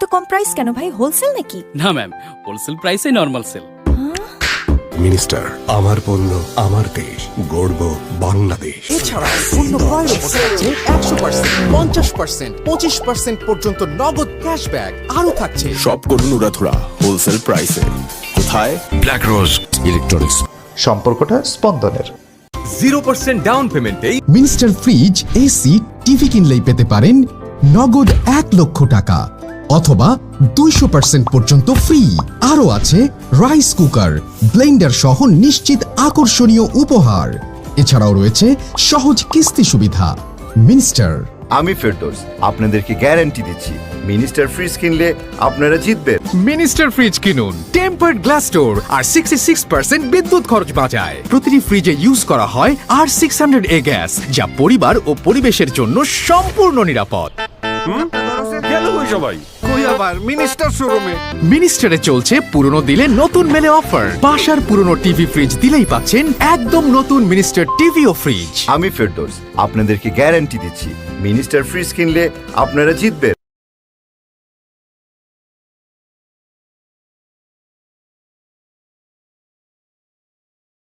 এত কম প্রাইস কেন ভাই? হোলসেল নাকি? না ম্যাম, হোলসেল প্রাইসে নরমাল সেল। মিনিস্টার, আমার পণ্য আমার দেশ, গর্ব বাংলাদেশ। এছাড়া পণ্য ক্রয়ের উপর থাকছে 100%, 50%, 25% পর্যন্ত নগদ ক্যাশব্যাক। আরও থাকছে সব করুন উড়াধুরা হোলসেল প্রাইসে। কোথায়? Black rose electronics. সম্পর্কটা স্পন্দনের। 0% ডাউন পেমেন্টেই মিনিস্টার ফ্রিজ, এসি, টিভি কিনলেই পেতে পারেন নগদ 1 লক্ষ টাকা অথবা 200% পর্যন্ত ফ্রি। আরও আছে রাইস কুকার, ব্লেন্ডার সহ নিশ্চিত আকর্ষণীয় উপহার। এছাড়াও রয়েছে সহজ কিস্তি সুবিধা। মিনিস্টার। আমি ফেরদৌস আপনাদেরকে গ্যারান্টি দিচ্ছি, মিনিস্টার ফ্রিজ কিনলে আপনারা জিতবেন। মিনিস্টার ফ্রিজ কিনুন, টেম্পার্ড গ্লাস ডোর আর 66% বিদ্যুৎ খরচ বাঁচায়। প্রতিটি ফ্রিজে ইউজ করা হয় R600A গ্যাস, যা পরিবার ও পরিবেশের জন্য সম্পূর্ণ নিরাপদ। গেল কই সবাই? কই আবার মিনিস্টার শোরুমে। মিনিস্টারে চলছে পুরনো দিলে নতুন মেলে অফার। বাসার পুরনো টিভি ফ্রিজ দিলেই পাচ্ছেন একদম নতুন মিনিস্টার টিভি ও ফ্রিজ। আমি ফেরদৌস আপনাদেরকে গ্যারান্টি দিচ্ছি, মিনিস্টার ফ্রিজ কিনলে আপনারা জিতবেন।